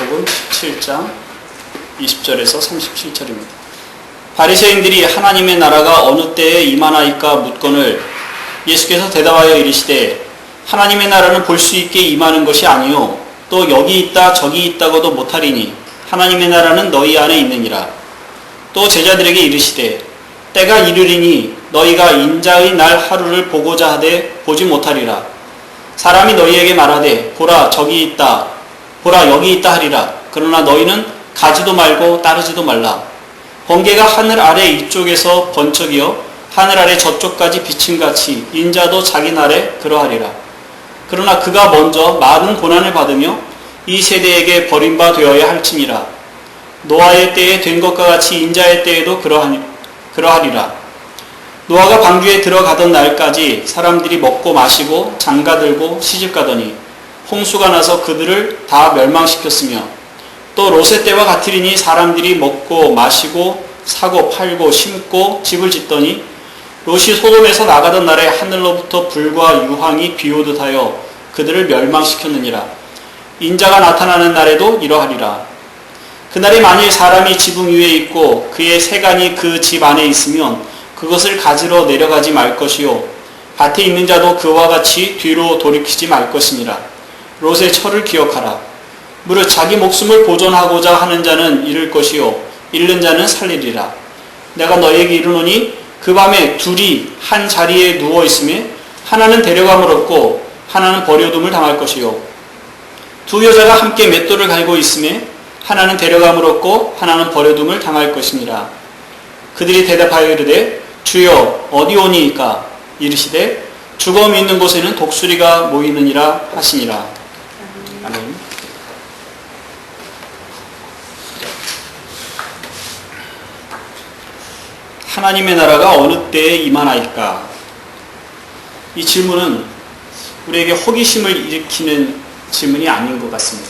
마태복음 17장 20절에서 37절입니다. 바리새인들이 하나님의 나라가 어느 때에 임하나이까 묻거늘 예수께서 대답하여 이르시되 하나님의 나라는 볼 수 있게 임하는 것이 아니요 또 여기 있다 저기 있다고도 못하리니 하나님의 나라는 너희 안에 있느니라. 또 제자들에게 이르시되 때가 이르리니 너희가 인자의 날 하루를 보고자 하되 보지 못하리라. 사람이 너희에게 말하되 보라 저기 있다 보라 여기 있다 하리라. 그러나 너희는 가지도 말고 따르지도 말라. 번개가 하늘 아래 이쪽에서 번쩍이어 하늘 아래 저쪽까지 비침같이 인자도 자기 날에 그러하리라. 그러나 그가 먼저 많은 고난을 받으며 이 세대에게 버림바 되어야 할지니라. 노아의 때에 된 것과 같이 인자의 때에도 그러하리라. 노아가 방주에 들어가던 날까지 사람들이 먹고 마시고 장가들고 시집가더니 홍수가 나서 그들을 다 멸망시켰으며 또 롯의 때와 같으리니 사람들이 먹고 마시고 사고 팔고 심고 집을 짓더니 롯이 소돔에서 나가던 날에 하늘로부터 불과 유황이 비오듯 하여 그들을 멸망시켰느니라. 인자가 나타나는 날에도 이러하리라. 그날에 만일 사람이 지붕 위에 있고 그의 세간이 그 집 안에 있으면 그것을 가지러 내려가지 말 것이요 밭에 있는 자도 그와 같이 뒤로 돌이키지 말 것이니라. 롯의 철을 기억하라. 무릇 자기 목숨을 보존하고자 하는 자는 잃을 것이요 잃는 자는 살리리라. 내가 너희에게 이르노니 그 밤에 둘이 한 자리에 누워 있음에 하나는 데려감을 얻고 하나는 버려둠을 당할 것이요 두 여자가 함께 맷돌을 갈고 있음에 하나는 데려감을 얻고 하나는 버려둠을 당할 것이니라. 그들이 대답하여 이르되 주여 어디 오니이까? 이르시되 죽음 있는 곳에는 독수리가 모이느니라 하시니라. 아멘. 하나님의 나라가 어느 때에 임하나이까? 이 질문은 우리에게 호기심을 일으키는 질문이 아닌 것 같습니다.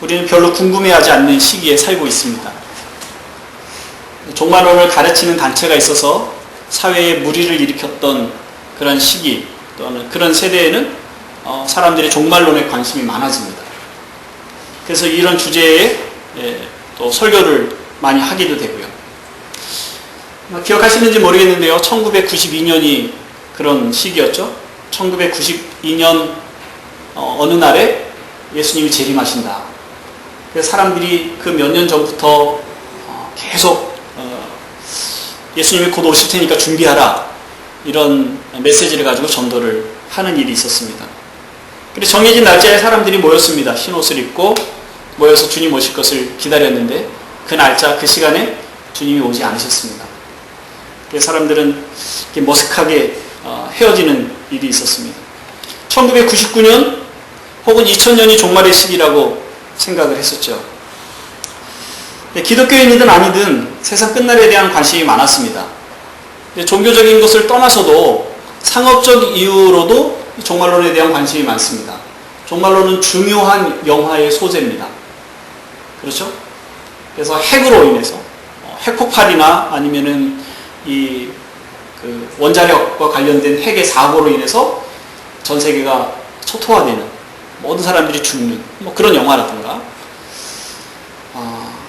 우리는 별로 궁금해하지 않는 시기에 살고 있습니다. 종말론을 가르치는 단체가 있어서 사회에 무리를 일으켰던 그런 시기 또는 그런 세대에는 사람들이 종말론에 관심이 많아집니다. 그래서 이런 주제에 또 설교를 많이 하기도 되고요. 기억하시는지 모르겠는데요. 1992년이 그런 시기였죠. 1992년 어느 날에 예수님이 재림하신다. 그래서 사람들이 그 몇 년 전부터 계속 예수님이 곧 오실 테니까 준비하라 이런 메시지를 가지고 전도를 하는 일이 있었습니다. 그래서 정해진 날짜에 사람들이 모였습니다. 흰 옷을 입고 모여서 주님 오실 것을 기다렸는데 그 날짜 그 시간에 주님이 오지 않으셨습니다. 그래서 사람들은 이렇게 머쓱하게 헤어지는 일이 있었습니다. 1999년 혹은 2000년이 종말의 시기라고 생각을 했었죠. 기독교인이든 아니든 세상 끝날에 대한 관심이 많았습니다. 종교적인 것을 떠나서도 상업적 이유로도 종말론에 대한 관심이 많습니다. 종말론은 중요한 영화의 소재입니다. 그렇죠? 그래서 핵으로 인해서 핵폭발이나 아니면은 그 원자력과 관련된 핵의 사고로 인해서 전 세계가 초토화되는 모든 사람들이 죽는 그런 영화라든가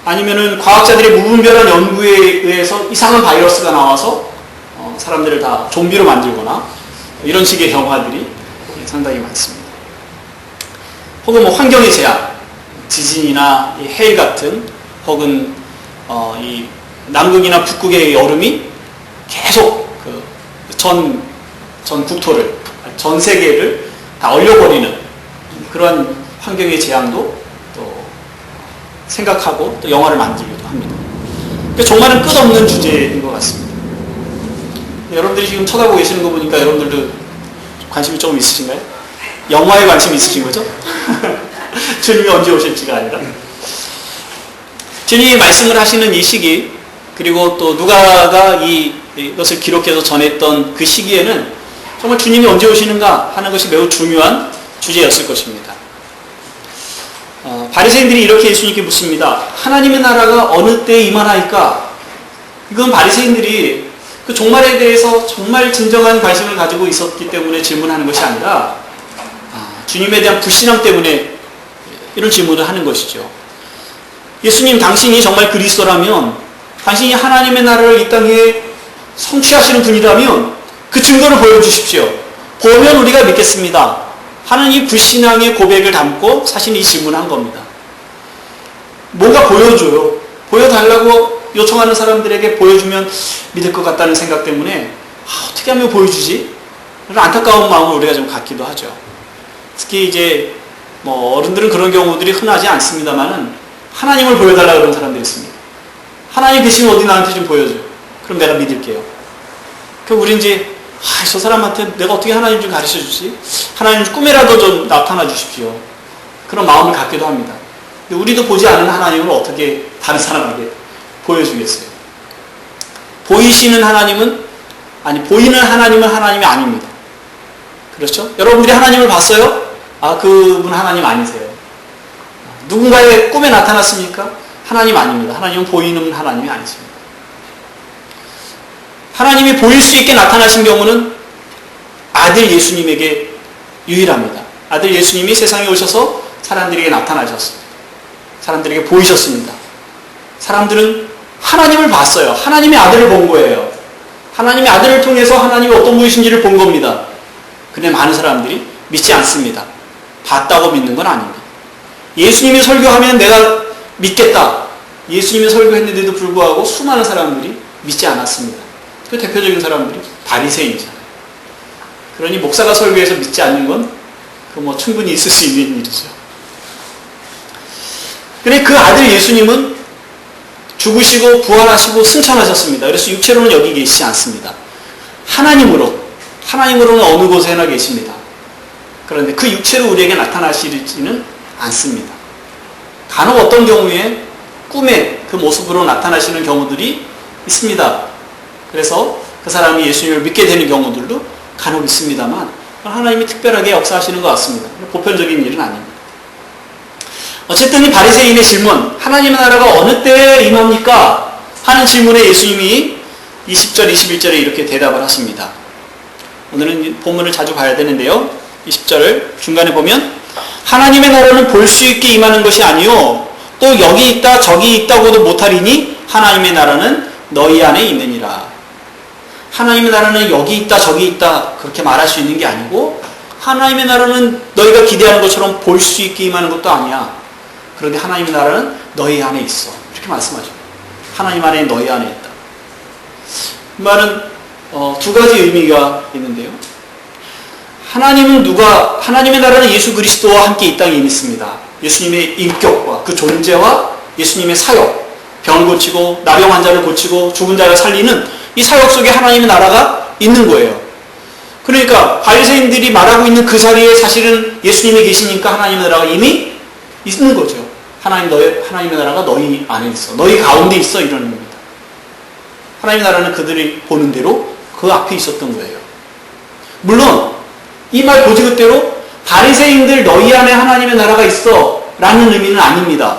아니면은 과학자들의 무분별한 연구에 의해서 이상한 바이러스가 나와서 사람들을 다 좀비로 만들거나 이런 식의 영화들이 상당히 많습니다. 혹은 환경의 재앙, 지진이나 해일 같은 혹은 이 남극이나 북극의 얼음이 계속 전 국토를 전 세계를 다 얼려버리는 그런 환경의 재앙도 또 생각하고 또 영화를 만들기도 합니다. 그러니까 종말은 끝없는 주제인 것 같습니다. 여러분들이 지금 쳐다보고 계시는 거 보니까 여러분들도 관심이 조금 있으신가요? 영화에 관심이 있으신 거죠? 주님이 언제 오실지가 아니라 주님이 말씀을 하시는 이 시기 그리고 또 누가가 이것을 기록해서 전했던 그 시기에는 정말 주님이 언제 오시는가 하는 것이 매우 중요한 주제였을 것입니다. 바리새인들이 이렇게 예수님께 묻습니다. 하나님의 나라가 어느 때에 임하나이까? 이건 바리새인들이 그 종말에 대해서 정말 진정한 관심을 가지고 있었기 때문에 질문하는 것이 아니라 주님에 대한 불신앙 때문에 이런 질문을 하는 것이죠. 예수님, 당신이 정말 그리스도라면, 당신이 하나님의 나라를 이 땅에 성취하시는 분이라면 그 증거를 보여주십시오. 보면 우리가 믿겠습니다. 하는 이 불신앙의 고백을 담고 사실 이 질문을 한 겁니다. 뭐가 보여줘요. 보여달라고 요청하는 사람들에게 보여주면 믿을 것 같다는 생각 때문에 어떻게 하면 보여주지? 그런 안타까운 마음을 우리가 좀 갖기도 하죠. 특히 이제 어른들은 그런 경우들이 흔하지 않습니다만은 하나님을 보여달라고 그러는 사람들이 있습니다. 하나님 계시면 어디 나한테 좀 보여줘. 그럼 내가 믿을게요. 그럼 우리 이제 저 사람한테 내가 어떻게 하나님 좀 가르쳐 주지? 하나님 꿈에라도 좀 나타나 주십시오. 그런 마음을 갖기도 합니다. 근데 우리도 보지 않은 하나님을 어떻게 다른 사람에게 보여주겠어요? 보이는 하나님은 하나님이 아닙니다. 그렇죠? 여러분들이 하나님을 봤어요? 그분 하나님 아니세요. 누군가의 꿈에 나타났습니까? 하나님 아닙니다. 하나님은 보이는 하나님이 아니십니다. 하나님이 보일 수 있게 나타나신 경우는 아들 예수님에게 유일합니다. 아들 예수님이 세상에 오셔서 사람들에게 나타나셨습니다. 사람들에게 보이셨습니다. 사람들은 하나님을 봤어요. 하나님의 아들을 본 거예요. 하나님의 아들을 통해서 하나님이 어떤 분이신지를 본 겁니다. 근데 많은 사람들이 믿지 않습니다. 봤다고 믿는 건 아닙니다. 예수님이 설교하면 내가 믿겠다. 예수님이 설교했는데도 불구하고 수많은 사람들이 믿지 않았습니다. 그 대표적인 사람들이 바리새인이잖아요. 그러니 목사가 설교해서 믿지 않는 건 충분히 있을 수 있는 일이죠. 그런데 그 아들 예수님은 죽으시고 부활하시고 승천하셨습니다. 그래서 육체로는 여기 계시지 않습니다. 하나님으로는 어느 곳에나 계십니다. 그런데 그 육체로 우리에게 나타나시지는 않습니다. 간혹 어떤 경우에 꿈에 그 모습으로 나타나시는 경우들이 있습니다. 그래서 그 사람이 예수님을 믿게 되는 경우들도 간혹 있습니다만 하나님이 특별하게 역사하시는 것 같습니다. 보편적인 일은 아닙니다. 어쨌든 이 바리새인의 질문, 하나님의 나라가 어느 때에 임합니까? 하는 질문에 예수님이 20절, 21절에 이렇게 대답을 하십니다. 오늘은 본문을 자주 봐야 되는데요. 20절을 중간에 보면 하나님의 나라는 볼 수 있게 임하는 것이 아니요 또 여기 있다 저기 있다고도 못하리니 하나님의 나라는 너희 안에 있느니라. 하나님의 나라는 여기 있다 저기 있다 그렇게 말할 수 있는 게 아니고 하나님의 나라는 너희가 기대하는 것처럼 볼 수 있게 임하는 것도 아니야. 그런데 하나님의 나라는 너희 안에 있어. 이렇게 말씀하죠. 하나님 안에 너희 안에 있다. 이 말은 두 가지 의미가 있는데요. 하나님의 나라는 예수 그리스도와 함께 이 땅에 임했습니다. 예수님의 인격과 그 존재와 예수님의 사역, 병을 고치고 나병 환자를 고치고 죽은 자를 살리는 이 사역 속에 하나님의 나라가 있는 거예요. 그러니까 바리새인들이 말하고 있는 그 자리에 사실은 예수님이 계시니까 하나님의 나라가 이미 있는 거죠. 하나님의 나라가 너희 안에 있어. 너희 가운데 있어. 이런 의미입니다. 하나님의 나라는 그들이 보는 대로 그 앞에 있었던 거예요. 물론 이 말 고지그대로 바리새인들 너희 안에 하나님의 나라가 있어 라는 의미는 아닙니다.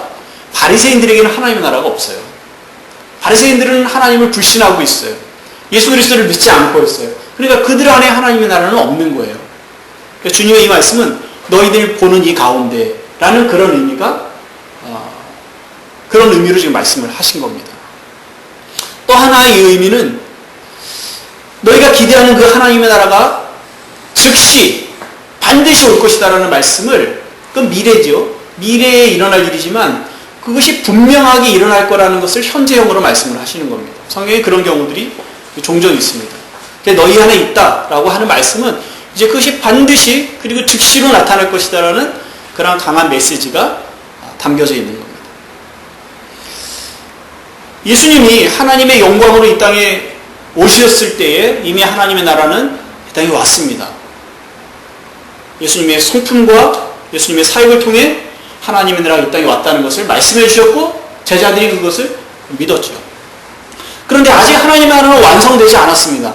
바리새인들에게는 하나님의 나라가 없어요. 바리새인들은 하나님을 불신하고 있어요. 예수 그리스도를 믿지 않고 있어요. 그러니까 그들 안에 하나님의 나라는 없는 거예요. 그러니까 주님의 이 말씀은 너희들 보는 이 가운데 라는 그런 의미로 지금 말씀을 하신 겁니다. 또 하나의 의미는 너희가 기대하는 그 하나님의 나라가 즉시 반드시 올 것이다라는 말씀을, 그건 미래죠. 미래에 일어날 일이지만 그것이 분명하게 일어날 거라는 것을 현재형으로 말씀을 하시는 겁니다. 성경에 그런 경우들이 종종 있습니다. 너희 안에 있다라고 하는 말씀은 이제 그것이 반드시 그리고 즉시로 나타날 것이다라는 그런 강한 메시지가 담겨져 있는 겁니다. 예수님이 하나님의 영광으로 이 땅에 오셨을 때에 이미 하나님의 나라는 이 땅에 왔습니다. 예수님의 성품과 예수님의 사역을 통해 하나님의 나라가 이 땅에 왔다는 것을 말씀해 주셨고 제자들이 그것을 믿었죠. 그런데 아직 하나님의 나라는 완성되지 않았습니다.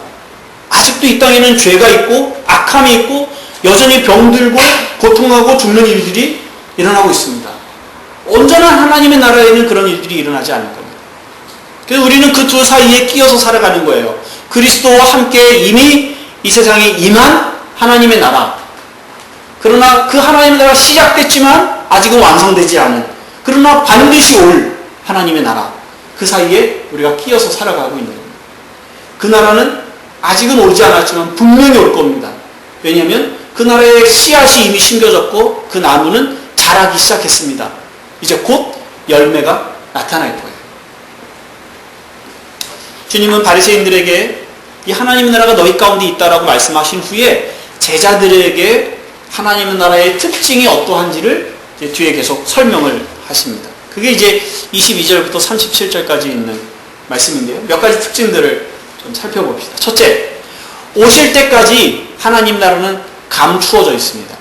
아직도 이 땅에는 죄가 있고 악함이 있고 여전히 병들고 고통하고 죽는 일들이 일어나고 있습니다. 온전한 하나님의 나라에는 그런 일들이 일어나지 않을 겁니다. 그래서 우리는 그 두 사이에 끼어서 살아가는 거예요. 그리스도와 함께 이미 이 세상에 임한 하나님의 나라. 그러나 그 하나님의 나라가 시작됐지만 아직은 완성되지 않은, 그러나 반드시 올 하나님의 나라, 그 사이에 우리가 끼어서 살아가고 있는 겁니다. 그 나라는 아직은 오지 않았지만 분명히 올 겁니다. 왜냐하면 그 나라의 씨앗이 이미 심겨졌고 그 나무는 자라기 시작했습니다. 이제 곧 열매가 나타날 거예요. 주님은 바리새인들에게 이 하나님의 나라가 너희 가운데 있다라고 말씀하신 후에 제자들에게 하나님의 나라의 특징이 어떠한지를 이제 뒤에 계속 설명을 하십니다. 그게 이제 22절부터 37절까지 있는 말씀인데요. 몇 가지 특징들을 좀 살펴봅시다. 첫째, 오실 때까지 하나님 나라는 감추어져 있습니다.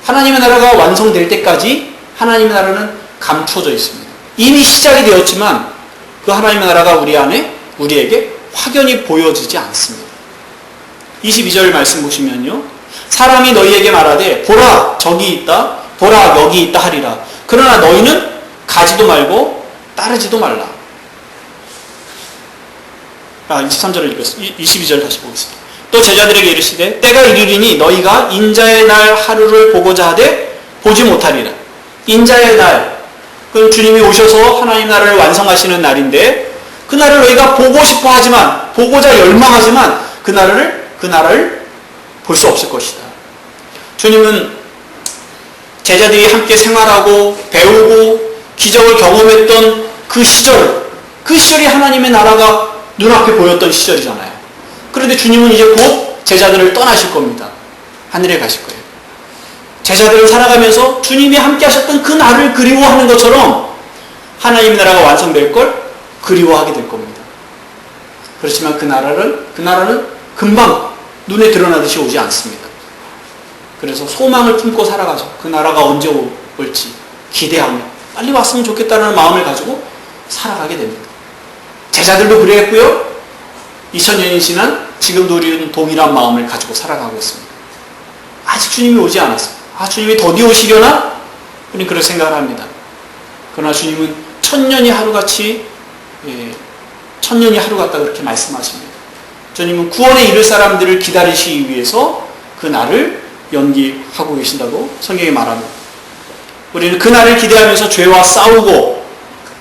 하나님의 나라가 완성될 때까지 하나님의 나라는 감추어져 있습니다. 이미 시작이 되었지만 그 하나님의 나라가 우리 안에, 우리에게 확연히 보여지지 않습니다. 22절 말씀 보시면요. 사람이 너희에게 말하되 보라 저기 있다, 보라 여기 있다 하리라. 그러나 너희는 가지도 말고 따르지도 말라. 23절을 읽겠습니다. 22절 다시 보겠습니다. 또 제자들에게 이르시되 때가 이르리니 너희가 인자의 날 하루를 보고자 하되 보지 못하리라. 인자의 날, 그건 주님이 오셔서 하나님 나라를 완성하시는 날인데 그 날을 너희가 보고 싶어 하지만, 보고자 열망하지만 그 나라를 볼 수 없을 것이다. 주님은 제자들이 함께 생활하고 배우고 기적을 경험했던 그 시절이 하나님의 나라가 눈앞에 보였던 시절이잖아요. 그런데 주님은 이제 곧 제자들을 떠나실 겁니다. 하늘에 가실 거예요. 제자들을 살아가면서 주님이 함께 하셨던 그 날을 그리워하는 것처럼 하나님의 나라가 완성될 걸 그리워하게 될 겁니다. 그렇지만 그 나라는 금방 눈에 드러나듯이 오지 않습니다. 그래서 소망을 품고 살아가죠. 그 나라가 언제 올지 기대하며 빨리 왔으면 좋겠다는 마음을 가지고 살아가게 됩니다. 제자들도 그랬고요. 2000년이 지난 지금도 우리는 동일한 마음을 가지고 살아가고 있습니다. 아직 주님이 오지 않았어요. 주님이 더디 오시려나? 우리는 그런 생각을 합니다. 그러나 주님은 천년이 하루 같다 그렇게 말씀하십니다. 주님은 구원에 이를 사람들을 기다리시기 위해서 그 날을 연기하고 계신다고 성경에 말합니다. 우리는 그 날을 기대하면서 죄와 싸우고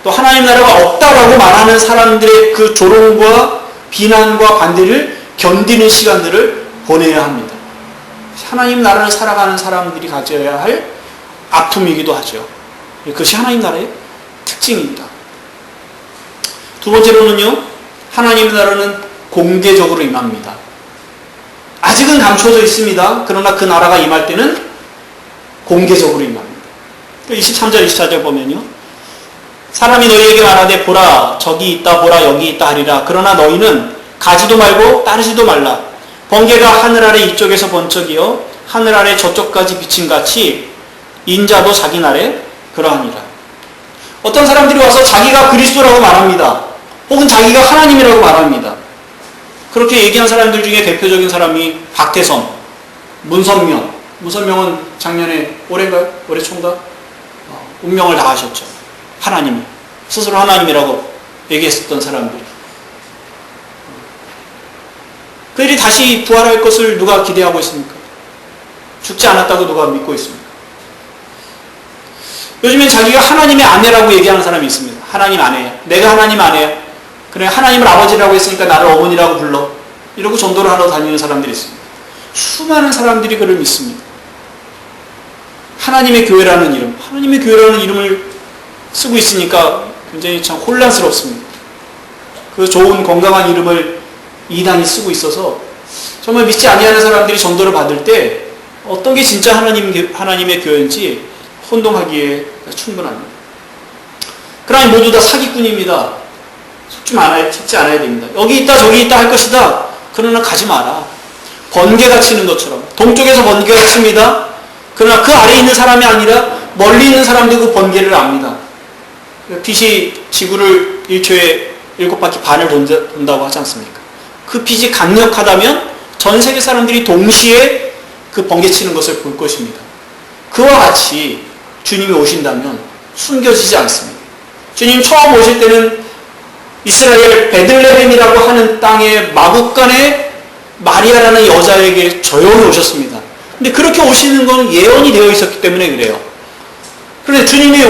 또 하나님 나라가 없다라고 말하는 사람들의 그 조롱과 비난과 반대를 견디는 시간들을 보내야 합니다. 하나님 나라를 살아가는 사람들이 가져야 할 아픔이기도 하죠. 그것이 하나님 나라의 특징입니다. 두 번째로는요, 하나님 나라는 공개적으로 임합니다. 아직은 감춰져 있습니다. 그러나 그 나라가 임할 때는 공개적으로 임합니다. 23절, 24절 보면요. 사람이 너희에게 말하되 보라 저기 있다, 보라 여기 있다 하리라. 그러나 너희는 가지도 말고 따르지도 말라. 번개가 하늘 아래 이쪽에서 번쩍이어 하늘 아래 저쪽까지 비침같이 인자도 자기 날에 그러하니라. 어떤 사람들이 와서 자기가 그리스도라고 말합니다. 혹은 자기가 하나님이라고 말합니다. 그렇게 얘기한 사람들 중에 대표적인 사람이 박태선, 문선명은 작년에 올해인가요? 올해 총각? 운명을 다하셨죠. 하나님, 스스로 하나님이라고 얘기했었던 사람들. 그들이 다시 부활할 것을 누가 기대하고 있습니까? 죽지 않았다고 누가 믿고 있습니까? 요즘엔 자기가 하나님의 아내라고 얘기하는 사람이 있습니다. 하나님 아내야. 내가 하나님 아내야. 그래, 하나님을 아버지라고 했으니까 나를 어머니라고 불러. 이러고 전도를 하러 다니는 사람들이 있습니다. 수많은 사람들이 그를 믿습니다. 하나님의 교회라는 이름을 쓰고 있으니까 굉장히 참 혼란스럽습니다. 그 좋은 건강한 이름을 이단이 쓰고 있어서 정말 믿지 아니하는 사람들이 전도를 받을 때 어떤 게 진짜 하나님의 교회인지 혼동하기에 충분합니다. 그러니 모두 다 사기꾼입니다. 속지 않아야 됩니다. 여기 있다 저기 있다 할 것이다. 그러나 가지 마라. 번개가 치는 것처럼 동쪽에서 번개가 칩니다. 그러나 그 아래에 있는 사람이 아니라 멀리 있는 사람도 그 번개를 압니다. 빛이 지구를 1초에 7바퀴 반을 돈다고 하지 않습니까? 그 빛이 강력하다면 전 세계 사람들이 동시에 그 번개 치는 것을 볼 것입니다. 그와 같이 주님이 오신다면 숨겨지지 않습니다. 주님 처음 오실 때는 이스라엘 베들레헴이라고 하는 땅의 마국간에 마리아라는 여자에게 조용히 오셨습니다. 근데 그렇게 오시는 건 예언이 되어 있었기 때문에 그래요. 그런데 주님이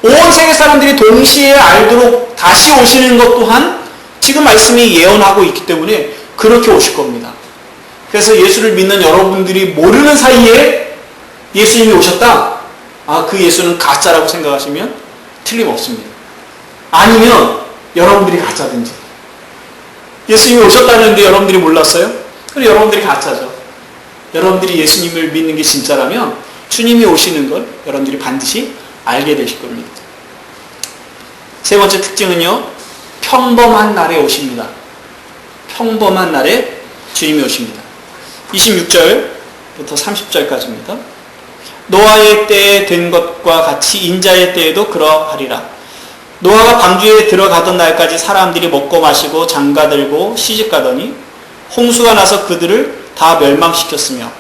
온 세계 사람들이 동시에 알도록 다시 오시는 것 또한 지금 말씀이 예언하고 있기 때문에 그렇게 오실 겁니다. 그래서 예수를 믿는 여러분들이 모르는 사이에 예수님이 오셨다? 그 예수는 가짜라고 생각하시면 틀림없습니다. 아니면 여러분들이 가짜든지. 예수님이 오셨다는데 여러분들이 몰랐어요? 그럼 여러분들이 가짜죠. 여러분들이 예수님을 믿는 게 진짜라면 주님이 오시는 걸 여러분들이 반드시 알게 되실 겁니다. 세 번째 특징은요, 평범한 날에 오십니다. 평범한 날에 주님이 오십니다. 26절부터 30절까지입니다. 노아의 때에 된 것과 같이 인자의 때에도 그러하리라. 노아가 방주에 들어가던 날까지 사람들이 먹고 마시고 장가들고 시집가더니 홍수가 나서 그들을 다 멸망시켰으며,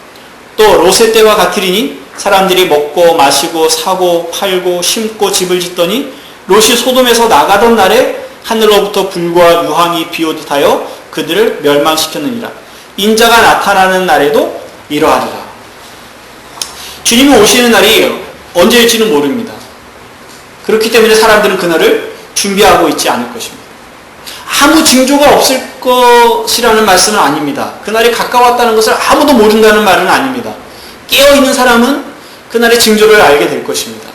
또 롯의 때와 같으리니 사람들이 먹고 마시고 사고 팔고 심고 집을 짓더니 롯이 소돔에서 나가던 날에 하늘로부터 불과 유황이 비오듯 하여 그들을 멸망시켰느니라. 인자가 나타나는 날에도 이러하리라. 주님이 오시는 날이 언제일지는 모릅니다. 그렇기 때문에 사람들은 그날을 준비하고 있지 않을 것입니다. 아무 징조가 없을 것이라는 말씀은 아닙니다. 그날이 가까웠다는 것을 아무도 모른다는 말은 아닙니다. 깨어있는 사람은 그날의 징조를 알게 될 것입니다.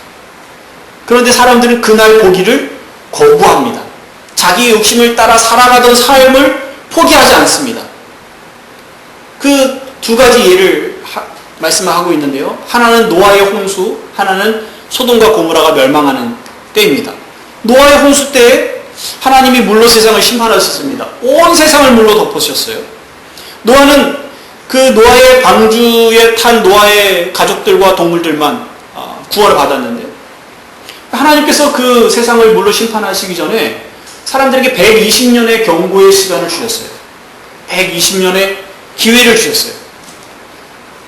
그런데 사람들은 그날 보기를 거부합니다. 자기 욕심을 따라 살아가던 삶을 포기하지 않습니다. 그 두 가지 예를 말씀하고 있는데요. 하나는 노아의 홍수, 하나는 소돔과 고모라가 멸망하는 때입니다. 노아의 홍수 때에 하나님이 물로 세상을 심판하셨습니다. 온 세상을 물로 덮으셨어요. 노아는 그 노아의 방주에 탄 노아의 가족들과 동물들만 구원을 받았는데요. 하나님께서 그 세상을 물로 심판하시기 전에 사람들에게 120년의 경고의 시간을 주셨어요. 120년의 기회를 주셨어요.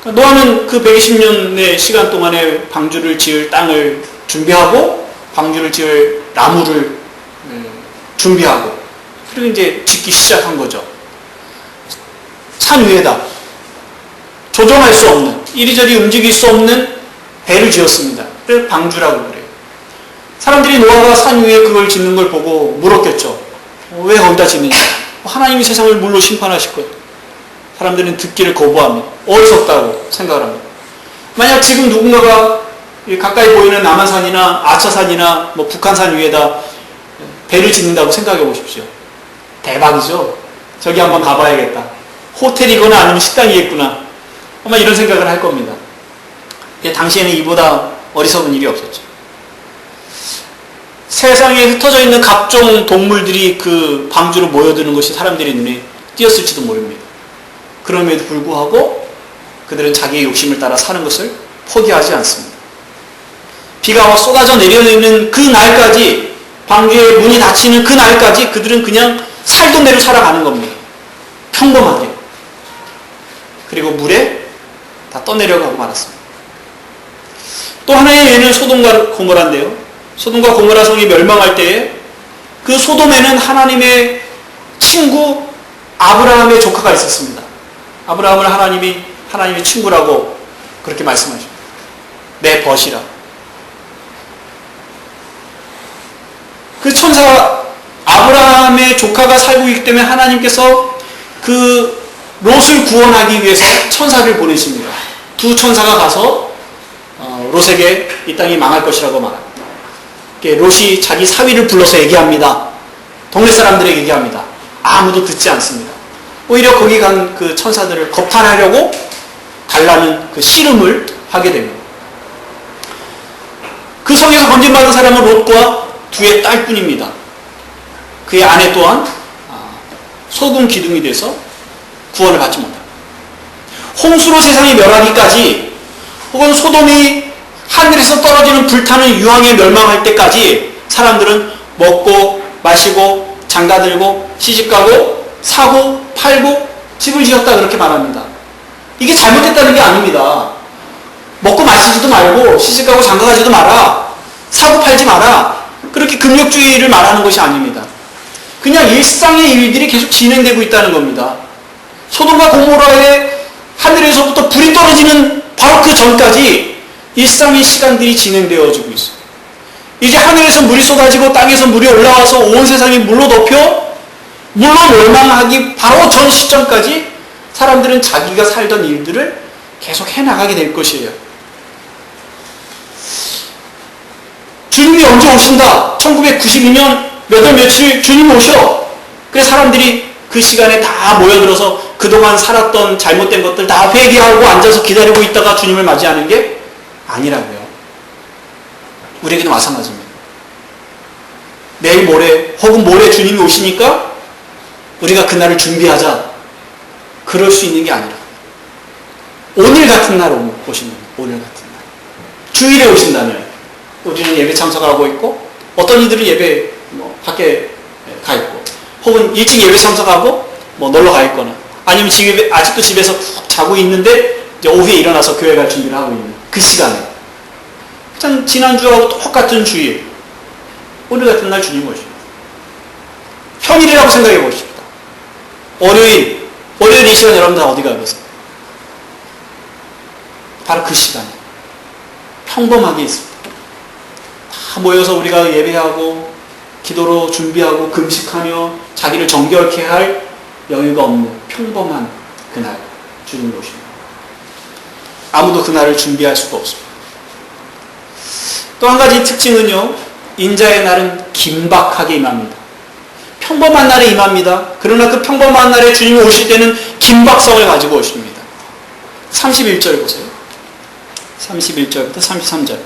노아는 그 120년의 시간 동안에 방주를 지을 땅을 준비하고 방주를 지을 나무를 준비하고 그리고 이제 짓기 시작한 거죠. 산 위에다 조종할 수 없는, 이리저리 움직일 수 없는 배를 지었습니다. 그래서 방주라고 그래요. 사람들이 노아가 산 위에 그걸 짓는 걸 보고 물었겠죠. 왜 거기다 짓느냐? 하나님이 세상을 물로 심판하실 거예요. 사람들은 듣기를 거부합니다. 어리석다고 생각을 합니다. 만약 지금 누군가가 가까이 보이는 남한산이나 아차산이나 북한산 위에다 배를 짓는다고 생각해 보십시오. 대박이죠. 저기 한번 가봐야겠다. 호텔이거나 아니면 식당이겠구나. 아마 이런 생각을 할 겁니다. 당시에는 이보다 어리석은 일이 없었죠. 세상에 흩어져 있는 각종 동물들이 그 방주로 모여드는 것이 사람들의 눈에 띄었을지도 모릅니다. 그럼에도 불구하고 그들은 자기의 욕심을 따라 사는 것을 포기하지 않습니다. 비가 쏟아져 내려있는 그 날까지, 방주의 문이 닫히는 그 날까지 그들은 그냥 살던 대로 살아가는 겁니다. 평범하게. 그리고 물에 다 떠내려가고 말았습니다. 또 하나의 예는 소돔과 고모라인데요. 소돔과 고모라 성이 멸망할 때에 그 소돔에는 하나님의 친구 아브라함의 조카가 있었습니다. 아브라함을 하나님의 친구라고 그렇게 말씀하십니다. 내 벗이라. 그 천사 아브라함의 조카가 살고 있기 때문에 하나님께서 그 롯을 구원하기 위해서 천사를 보내십니다. 두 천사가 가서 롯에게 이 땅이 망할 것이라고 말합니다. 롯이 자기 사위를 불러서 얘기합니다. 동네 사람들에게 얘기합니다. 아무도 듣지 않습니다. 오히려 거기 간 그 천사들을 겁탈하려고 달라는 그 씨름을 하게 됩니다. 그 성에서 건진받은 사람은 롯과 두의 딸뿐입니다. 그의 아내 또한 소금 기둥이 돼서 구원을 받지 못합니다. 홍수로 세상이 멸하기까지, 혹은 소돔이 하늘에서 떨어지는 불타는 유황에 멸망할 때까지 사람들은 먹고 마시고 장가들고 시집가고 사고 팔고 집을 지었다, 그렇게 말합니다. 이게 잘못됐다는 게 아닙니다. 먹고 마시지도 말고 시집가고 장가가지도 마라, 사고 팔지 마라, 그렇게 금욕주의를 말하는 것이 아닙니다. 그냥 일상의 일들이 계속 진행되고 있다는 겁니다. 소돔과 고모라의 하늘에서부터 불이 떨어지는 바로 그 전까지 일상의 시간들이 진행되어지고 있어요. 이제 하늘에서 물이 쏟아지고 땅에서 물이 올라와서 온 세상이 물로 덮여 물로 멸망하기 바로 전 시점까지 사람들은 자기가 살던 일들을 계속 해나가게 될 것이에요. 주님이 언제 오신다? 1992년 몇 월 며칠 주님 오셔. 그래서 사람들이 그 시간에 다 모여들어서 그동안 살았던 잘못된 것들 다 회개하고 앉아서 기다리고 있다가 주님을 맞이하는 게 아니라고요. 우리에게는 마찬가지입니다. 내일 모레 혹은 모레 주님이 오시니까 우리가 그날을 준비하자. 그럴 수 있는 게 아니라 오늘 같은 날 오신다면, 오늘 같은 날 주일에 오신다면 우리는 예배 참석하고 있고 어떤 이들은 예배 밖에 가 있고 혹은 일찍 예배 참석하고 놀러 가 있거나 아니면 아직도 집에서 푹 자고 있는데 이제 오후에 일어나서 교회 갈 준비를 하고 있는 그 시간에 그냥 지난주하고 똑같은 주일 오늘 같은 날 주님 오십니다. 평일이라고 생각해 보십시다. 월요일 이 시간 여러분 다 어디 가 계세요? 바로 그 시간에 평범하게 있습니다. 다 모여서 우리가 예배하고 기도로 준비하고 금식하며 자기를 정결케 할 여유가 없는 평범한 그날 주님이 오십니다. 아무도 그날을 준비할 수가 없습니다. 또 한 가지 특징은요, 인자의 날은 긴박하게 임합니다. 평범한 날에 임합니다. 그러나 그 평범한 날에 주님이 오실 때는 긴박성을 가지고 오십니다. 31절 보세요. 31절부터 33절.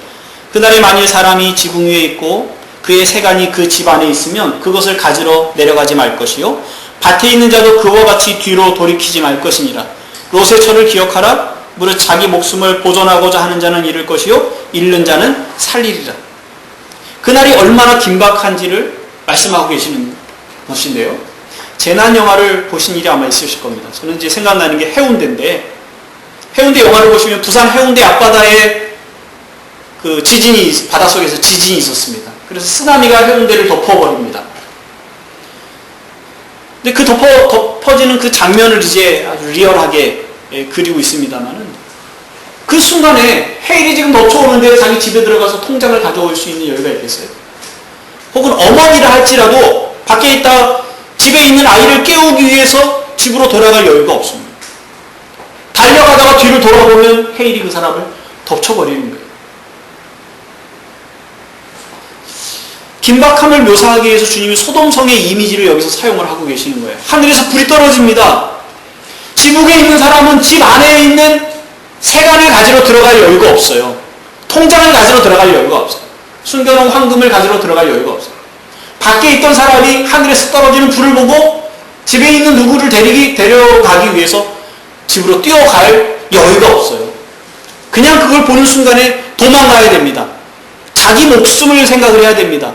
그날에 만일 사람이 지붕 위에 있고 그의 세간이 그 집 안에 있으면 그것을 가지러 내려가지 말 것이요 밭에 있는 자도 그와 같이 뒤로 돌이키지 말 것이니라. 롯의 철을 기억하라. 무릇 자기 목숨을 보존하고자 하는 자는 잃을 것이요 잃는 자는 살리리라. 그날이 얼마나 긴박한지를 말씀하고 계시는 것인데요. 재난 영화를 보신 일이 아마 있으실 겁니다. 저는 이제 생각나는 게 해운대인데, 해운대 영화를 보시면 부산 해운대 앞바다에 그 바닷속에서 지진이 있었습니다. 그래서 쓰나미가 해운대를 덮어버립니다. 근데 그 덮어지는 그 장면을 이제 아주 리얼하게 그리고 있습니다만은 그 순간에 해일이 지금 넘쳐오는데 자기 집에 들어가서 통장을 가져올 수 있는 여유가 있겠어요? 혹은 어머니라 할지라도 밖에 있다 집에 있는 아이를 깨우기 위해서 집으로 돌아갈 여유가 없습니다. 달려가다가 뒤를 돌아보면 해일이 그 사람을 덮쳐버리는 거예요. 긴박함을 묘사하기 위해서 주님이 소돔성의 이미지를 여기서 사용을 하고 계시는 거예요. 하늘에서 불이 떨어집니다. 지붕에 있는 사람은 집 안에 있는 세간을 가지러 들어갈 여유가 없어요. 통장을 가지러 들어갈 여유가 없어요. 숨겨놓은 황금을 가지러 들어갈 여유가 없어요. 밖에 있던 사람이 하늘에서 떨어지는 불을 보고 집에 있는 누구를 데려가기 위해서 집으로 뛰어갈 여유가 없어요. 그냥 그걸 보는 순간에 도망가야 됩니다. 자기 목숨을 생각을 해야 됩니다.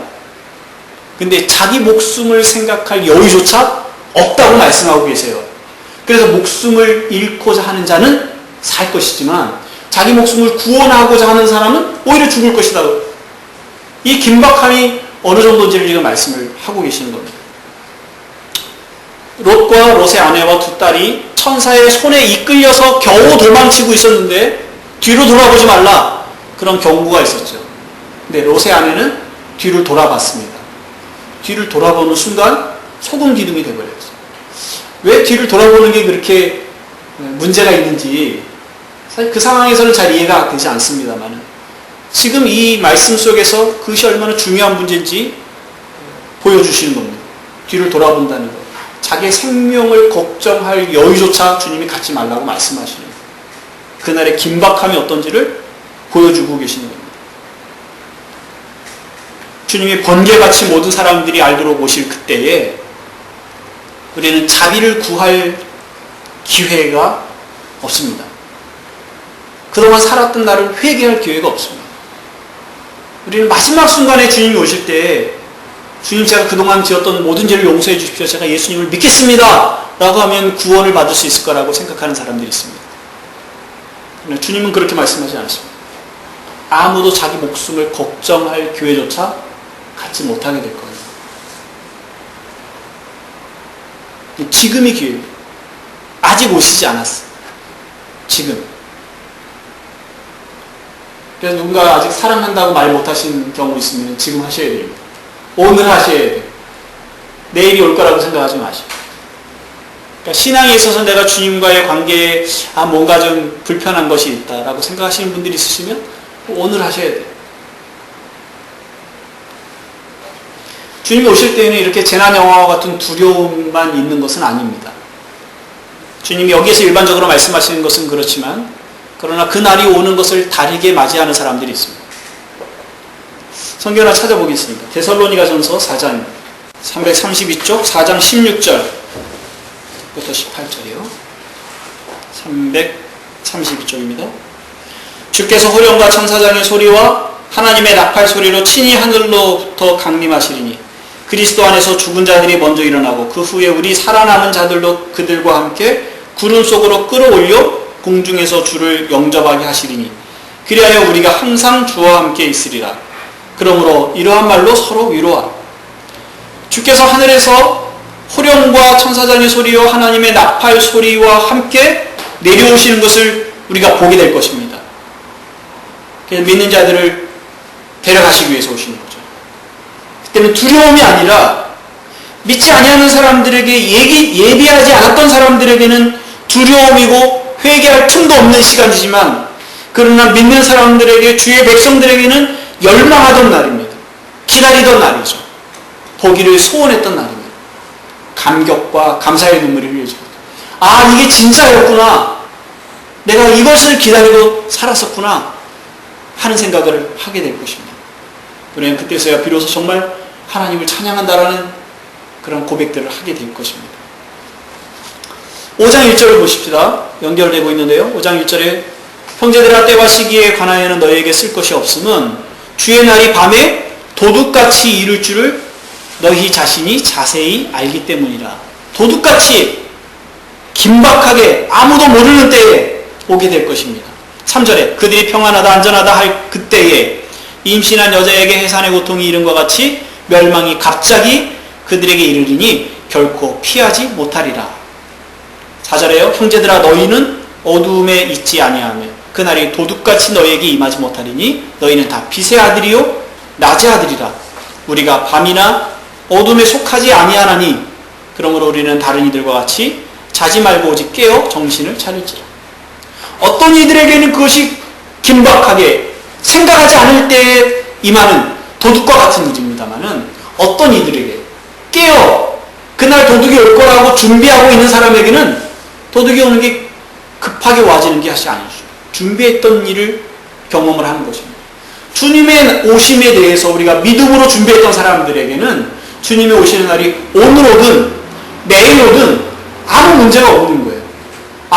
근데 자기 목숨을 생각할 여유조차 없다고 말씀하고 계세요. 그래서 목숨을 잃고자 하는 자는 살 것이지만 자기 목숨을 구원하고자 하는 사람은 오히려 죽을 것이다. 이 긴박함이 어느 정도인지를 지금 말씀을 하고 계시는 겁니다. 롯과 롯의 아내와 두 딸이 천사의 손에 이끌려서 겨우 도망치고 있었는데 뒤로 돌아보지 말라. 그런 경고가 있었죠. 근데 롯의 아내는 뒤를 돌아봤습니다. 뒤를 돌아보는 순간 소금 기둥이 되어버렸어요. 왜 뒤를 돌아보는 게 그렇게 문제가 있는지 사실 그 상황에서는 잘 이해가 되지 않습니다만 지금 이 말씀 속에서 그것이 얼마나 중요한 문제인지 보여주시는 겁니다. 뒤를 돌아본다는 것. 자기의 생명을 걱정할 여유조차 주님이 갖지 말라고 말씀하시는 거예요. 그날의 긴박함이 어떤지를 보여주고 계시는 겁니다. 주님이 번개같이 모든 사람들이 알도록 오실 그때에 우리는 자비를 구할 기회가 없습니다. 그동안 살았던 나를 회개할 기회가 없습니다. 우리는 마지막 순간에 주님이 오실 때 주님 제가 그동안 지었던 모든 죄를 용서해 주십시오. 제가 예수님을 믿겠습니다. 라고 하면 구원을 받을 수 있을 거라고 생각하는 사람들이 있습니다. 그러나 주님은 그렇게 말씀하지 않습니다. 아무도 자기 목숨을 걱정할 기회조차 갖지 못하게 될 거예요. 지금이 기회입니다. 아직 오시지 않았어요. 지금. 그래서 누군가 아직 사랑한다고 말 못하신 경우 있으면 지금 하셔야 됩니다. 오늘 하셔야 돼요. 내일이 올 거라고 생각하지 마시고. 그러니까 신앙에 있어서 내가 주님과의 관계에 뭔가 좀 불편한 것이 있다라고 생각하시는 분들이 있으시면 오늘 하셔야 돼요. 주님이 오실 때에는 이렇게 재난 영화와 같은 두려움만 있는 것은 아닙니다. 주님이 여기에서 일반적으로 말씀하시는 것은 그렇지만 그러나 그날이 오는 것을 다르게 맞이하는 사람들이 있습니다. 성경 하나 찾아보겠습니다. 데살로니가전서 4장 332쪽 4장 16절부터 18절이요. 332쪽입니다. 주께서 호령과 천사장의 소리와 하나님의 나팔 소리로 친히 하늘로부터 강림하시리니 그리스도 안에서 죽은 자들이 먼저 일어나고 그 후에 우리 살아남은 자들도 그들과 함께 구름 속으로 끌어올려 공중에서 주를 영접하게 하시리니 그리하여 우리가 항상 주와 함께 있으리라. 그러므로 이러한 말로 서로 위로하라. 주께서 하늘에서 호령과 천사장의 소리와 하나님의 나팔 소리와 함께 내려오시는 것을 우리가 보게 될 것입니다. 그래서 믿는 자들을 데려가시기 위해서 오시는 거죠. 그때는 두려움이 아니라 믿지 아니하는 사람들에게 예비하지 않았던 사람들에게는 두려움이고 회개할 틈도 없는 시간이지만 그러나 믿는 사람들에게 주의 백성들에게는 열망하던 날입니다. 기다리던 날이죠. 보기를 소원했던 날입니다. 감격과 감사의 눈물이 흘려집니다. 이게 진짜였구나. 내가 이것을 기다리고 살았었구나 하는 생각을 하게 될 것입니다. 우리는 그때서야 비로소 정말 하나님을 찬양한다라는 그런 고백들을 하게 될 것입니다. 5장 1절을 보십시다. 연결되고 있는데요. 5장 1절에 형제들아 때와 시기에 관하여는 너희에게 쓸 것이 없음은 주의 날이 밤에 도둑같이 이룰 줄을 너희 자신이 자세히 알기 때문이라. 도둑같이 긴박하게 아무도 모르는 때에 오게 될 것입니다. 3절에 그들이 평안하다 안전하다 할 그때에 임신한 여자에게 해산의 고통이 이른 것 같이 멸망이 갑자기 그들에게 이르리니 결코 피하지 못하리라. 4절에요. 형제들아 너희는 어두움에 있지 아니하며 그날이 도둑같이 너희에게 임하지 못하리니 너희는 다 빛의 아들이요 낮의 아들이라. 우리가 밤이나 어둠에 속하지 아니하나니 그러므로 우리는 다른 이들과 같이 자지 말고 오직 깨어 정신을 차릴지라. 어떤 이들에게는 그것이 긴박하게 생각하지 않을 때에 임하는 도둑과 같은 일입니다만은 어떤 이들에게 깨어 그날 도둑이 올 거라고 준비하고 있는 사람에게는 도둑이 오는 게 급하게 와지는 게 사실 아니죠. 준비했던 일을 경험을 하는 것입니다. 주님의 오심에 대해서 우리가 믿음으로 준비했던 사람들에게는 주님의 오시는 날이 오늘 오든 내일 오든 아무 문제가 없는 거예요.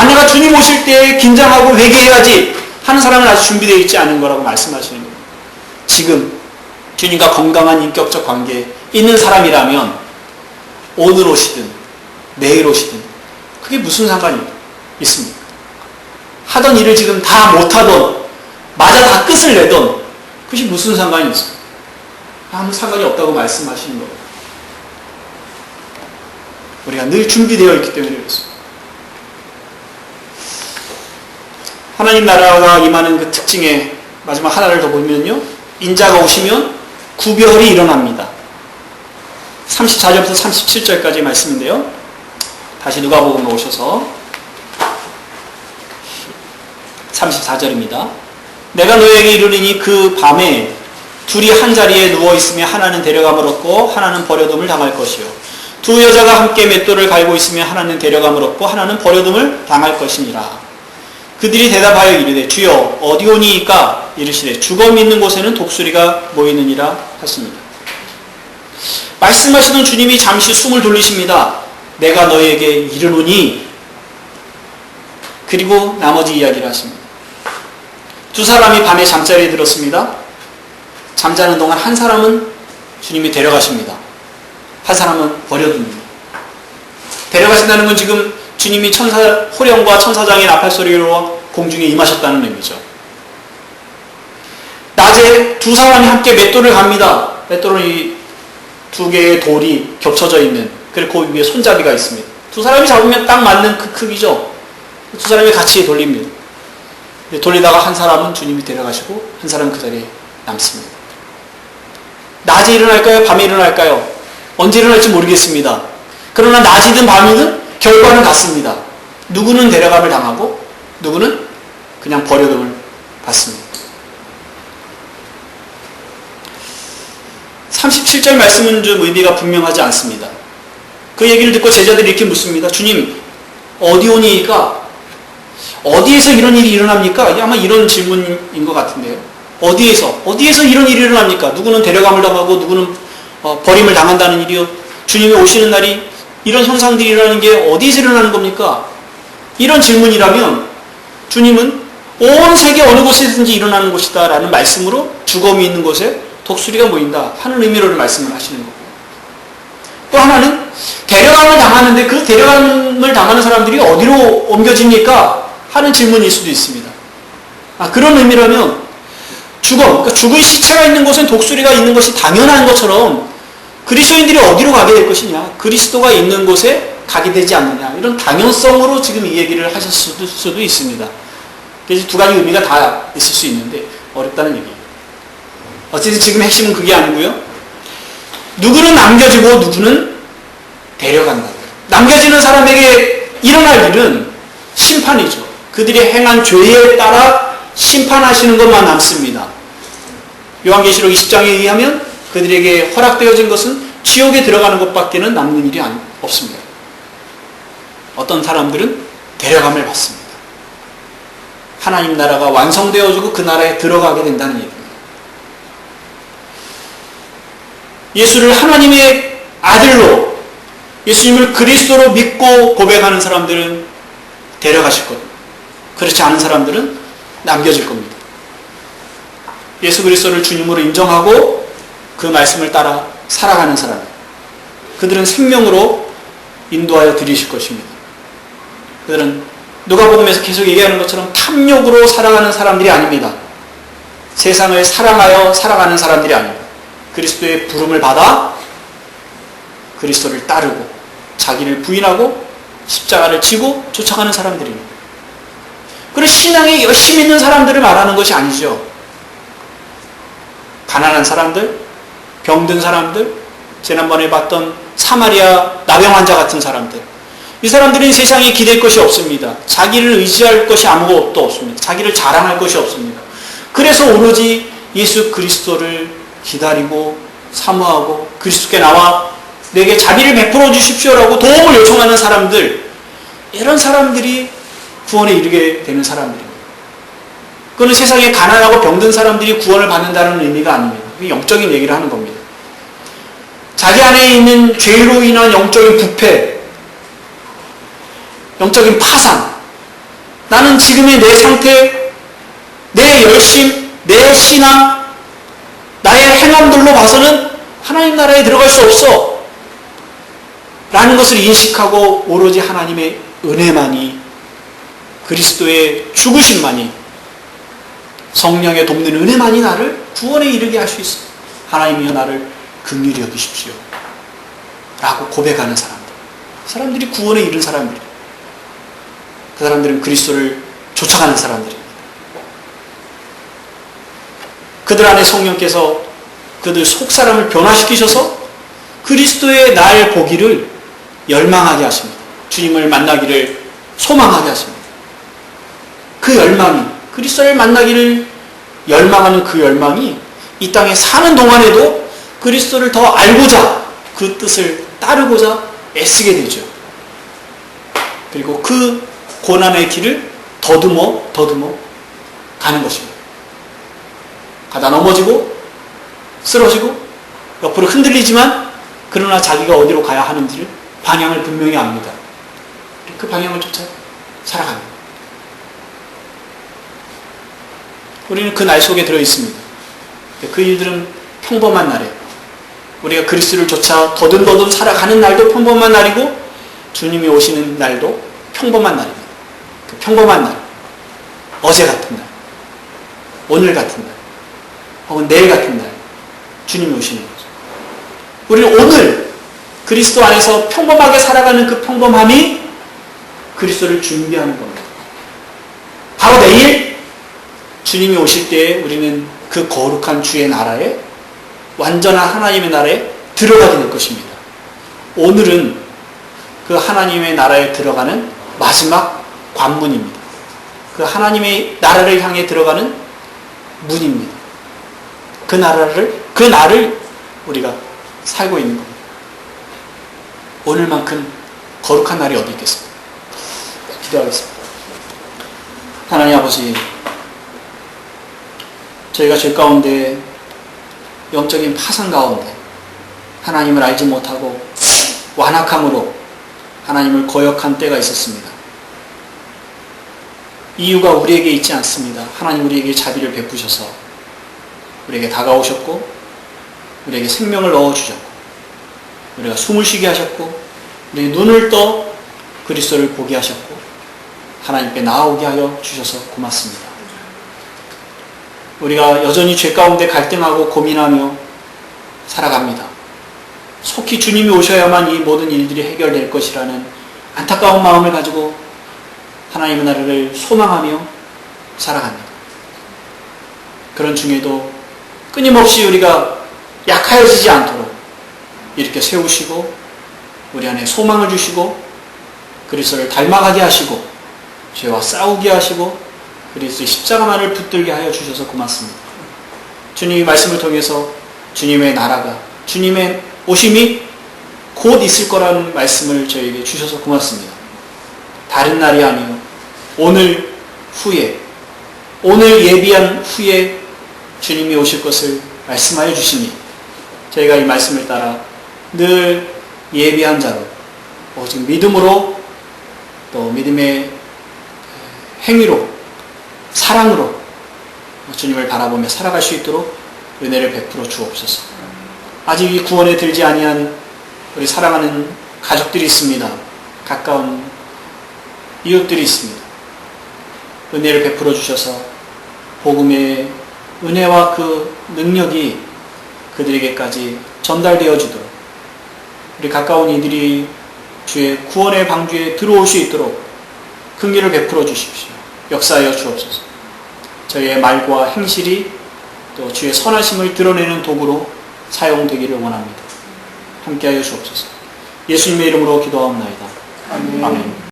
내가 주님 오실 때 긴장하고 회개해야지 하는 사람은 아직 준비되어 있지 않은 거라고 말씀하시는 거예요. 지금 주님과 건강한 인격적 관계에 있는 사람이라면 오늘 오시든 내일 오시든 그게 무슨 상관이 있습니까? 하던 일을 지금 다 못하던 맞아 다 끝을 내던 그것이 무슨 상관이 있습니까? 아무 상관이 없다고 말씀하시는 거예요. 우리가 늘 준비되어 있기 때문에 그렇습니다. 하나님 나라가 임하는 그 특징의 마지막 하나를 더 보면요. 인자가 오시면 구별이 일어납니다. 34절부터 37절까지 말씀인데요. 다시 누가복음으로 오셔서 34절입니다. 내가 너에게 이르리니 그 밤에 둘이 한 자리에 누워있으며 하나는 데려감을 얻고 하나는 버려둠을 당할 것이요. 두 여자가 함께 맷돌을 갈고 있으며 하나는 데려감을 얻고 하나는 버려둠을 당할 것이니라. 그들이 대답하여 이르되 주여 어디 오니이까? 이르시되 주검 있는 곳에는 독수리가 모이느니라 하십니다. 말씀하시던 주님이 잠시 숨을 돌리십니다. 내가 너희에게 이르노니 그리고 나머지 이야기를 하십니다. 두 사람이 밤에 잠자리에 들었습니다. 잠자는 동안 한 사람은 주님이 데려가십니다. 한 사람은 버려둡니다. 데려가신다는 건 지금 주님이 호령과 천사장의 나팔 소리로 공중에 임하셨다는 의미죠. 낮에 두 사람이 함께 맷돌을 갑니다. 맷돌은 이 두 개의 돌이 겹쳐져 있는, 그리고 그 위에 손잡이가 있습니다. 두 사람이 잡으면 딱 맞는 그 크기죠. 두 사람이 같이 돌립니다. 돌리다가 한 사람은 주님이 데려가시고 한 사람은 그 자리에 남습니다. 낮에 일어날까요? 밤에 일어날까요? 언제 일어날지 모르겠습니다. 그러나 낮이든 밤이든 결과는 같습니다. 누구는 데려감을 당하고 누구는 그냥 버려둠을 받습니다. 37절 말씀은 좀 의미가 분명하지 않습니다. 그 얘기를 듣고 제자들이 이렇게 묻습니다. 주님, 어디 오니까? 어디에서 이런 일이 일어납니까? 아마 이런 질문인 것 같은데요. 어디에서 이런 일이 일어납니까? 누구는 데려감을 당하고 누구는 버림을 당한다는 일이요. 주님이 오시는 날이 이런 현상들이 일어나는 게 어디에서 일어나는 겁니까? 이런 질문이라면 주님은 온 세계 어느 곳에든지 일어나는 곳이다 라는 말씀으로 죽음이 있는 곳에 독수리가 모인다 하는 의미로 말씀을 하시는 거고요. 또 하나는 데려감을 당하는데 그 데려감을 당하는 사람들이 어디로 옮겨집니까? 하는 질문일 수도 있습니다. 그런 의미라면 그러니까 죽은 시체가 있는 곳엔 독수리가 있는 것이 당연한 것처럼 그리스도인들이 어디로 가게 될 것이냐? 그리스도가 있는 곳에 가게 되지 않느냐? 이런 당연성으로 지금 이 얘기를 하셨을 수도 있습니다. 그래서 두 가지 의미가 다 있을 수 있는데 어렵다는 얘기예요. 어쨌든 지금 핵심은 그게 아니고요. 누구는 남겨지고 누구는 데려간다. 남겨지는 사람에게 일어날 일은 심판이죠. 그들이 행한 죄에 따라 심판하시는 것만 남습니다. 요한계시록 20장에 의하면 그들에게 허락되어진 것은 지옥에 들어가는 것밖에는 남는 일이 없습니다. 어떤 사람들은 데려감을 받습니다. 하나님 나라가 완성되어지고 그 나라에 들어가게 된다는 얘기입니다. 예수를 하나님의 아들로, 예수님을 그리스도로 믿고 고백하는 사람들은 데려가실 겁니다. 그렇지 않은 사람들은 남겨질 겁니다. 예수 그리스도를 주님으로 인정하고 그 말씀을 따라 살아가는 사람, 그들은 생명으로 인도하여 드리실 것입니다. 그들은 누가복음에서 계속 얘기하는 것처럼 탐욕으로 살아가는 사람들이 아닙니다. 세상을 사랑하여 살아가는 사람들이 아닙니다. 그리스도의 부름을 받아 그리스도를 따르고 자기를 부인하고 십자가를 지고 쫓아가는 사람들입니다. 그리고 신앙에 열심히 있는 사람들을 말하는 것이 아니죠. 가난한 사람들, 병든 사람들, 지난번에 봤던 사마리아 나병 환자 같은 사람들, 이 사람들은 세상에 기댈 것이 없습니다. 자기를 의지할 것이 아무것도 없습니다. 자기를 자랑할 것이 없습니다. 그래서 오로지 예수 그리스도를 기다리고 사모하고 그리스도께 나와 내게 자비를 베풀어 주십시오라고 도움을 요청하는 사람들, 이런 사람들이 구원에 이르게 되는 사람들입니다. 그건 세상에 가난하고 병든 사람들이 구원을 받는다는 의미가 아닙니다. 영적인 얘기를 하는 겁니다. 자기 안에 있는 죄로 인한 영적인 부패, 영적인 파산, 나는 지금의 내 상태, 내 열심, 내 신앙, 나의 행함들로 봐서는 하나님 나라에 들어갈 수 없어 라는 것을 인식하고 오로지 하나님의 은혜만이, 그리스도의 죽으심만이, 성령의 돕는 은혜만이 나를 구원에 이르게 할 수 있어. 하나님이여 나를 긍휼히 여기십시오 라고 고백하는 사람들이 구원에 이른 사람들이에요. 그 사람들은 그리스도를 쫓아가는 사람들입니다. 그들 안에 성령께서 그들 속사람을 변화시키셔서 그리스도의 날 보기를 열망하게 하십니다. 주님을 만나기를 소망하게 하십니다. 그 열망이, 그리스도를 만나기를 열망하는 그 열망이 이 땅에 사는 동안에도 그리스도를 더 알고자, 그 뜻을 따르고자 애쓰게 되죠. 그리고 그 고난의 길을 더듬어 가는 것입니다. 가다 넘어지고 쓰러지고 옆으로 흔들리지만 그러나 자기가 어디로 가야 하는지를 방향을 분명히 압니다. 그 방향을 쫓아 살아갑니다. 우리는 그 날 속에 들어있습니다. 그 일들은 평범한 날에 우리가 그리스도를 쫓아 더듬더듬 살아가는 날도 평범한 날이고 주님이 오시는 날도 평범한 날입니다. 그 평범한 날, 어제 같은 날, 오늘 같은 날, 혹은 내일 같은 날 주님이 오시는 거죠. 우리는 오늘 그리스도 안에서 평범하게 살아가는 그 평범함이 그리스도를 준비하는 겁니다. 바로 내일 주님이 오실 때에 우리는 그 거룩한 주의 나라에, 완전한 하나님의 나라에 들어가게 될 것입니다. 오늘은 그 하나님의 나라에 들어가는 마지막 관문입니다. 그 하나님의 나라를 향해 들어가는 문입니다. 그 날을 우리가 살고 있는 겁니다. 오늘만큼 거룩한 날이 어디 있겠습니까? 기도하겠습니다. 하나님 아버지, 저희가 죄 가운데, 영적인 파산 가운데 하나님을 알지 못하고 완악함으로 하나님을 거역한 때가 있었습니다. 이유가 우리에게 있지 않습니다. 하나님 우리에게 자비를 베푸셔서 우리에게 다가오셨고, 우리에게 생명을 넣어주셨고, 우리가 숨을 쉬게 하셨고, 우리의 눈을 떠 그리스도를 보게 하셨고, 하나님께 나아오게 하여 주셔서 고맙습니다. 우리가 여전히 죄 가운데 갈등하고 고민하며 살아갑니다. 속히 주님이 오셔야만 이 모든 일들이 해결될 것이라는 안타까운 마음을 가지고 하나님의 나라를 소망하며 살아갑니다. 그런 중에도 끊임없이 우리가 약하여지지 않도록 이렇게 세우시고, 우리 안에 소망을 주시고, 그리스도를 닮아가게 하시고, 죄와 싸우게 하시고, 그리스도의 십자가만을 붙들게 하여 주셔서 고맙습니다. 주님의 말씀을 통해서 주님의 나라가, 주님의 오심이 곧 있을 거라는 말씀을 저에게 주셔서 고맙습니다. 다른 날이 아니요, 오늘 후에, 오늘 예비한 후에 주님이 오실 것을 말씀하여 주시니, 저희가 이 말씀을 따라 늘 예비한 자로, 오직 믿음으로, 또 믿음의 행위로, 사랑으로 주님을 바라보며 살아갈 수 있도록 은혜를 베풀어 주옵소서. 아직 이 구원에 들지 아니한 우리 사랑하는 가족들이 있습니다. 가까운 이웃들이 있습니다. 은혜를 베풀어 주셔서 복음의 은혜와 그 능력이 그들에게까지 전달되어 주도록, 우리 가까운 이들이 주의 구원의 방주에 들어올 수 있도록 긍휼을 베풀어 주십시오. 역사하여 주옵소서. 저희의 말과 행실이 또 주의 선하심을 드러내는 도구로 사용되기를 원합니다. 함께하여 주옵소서. 예수님의 이름으로 기도하옵나이다. 아멘.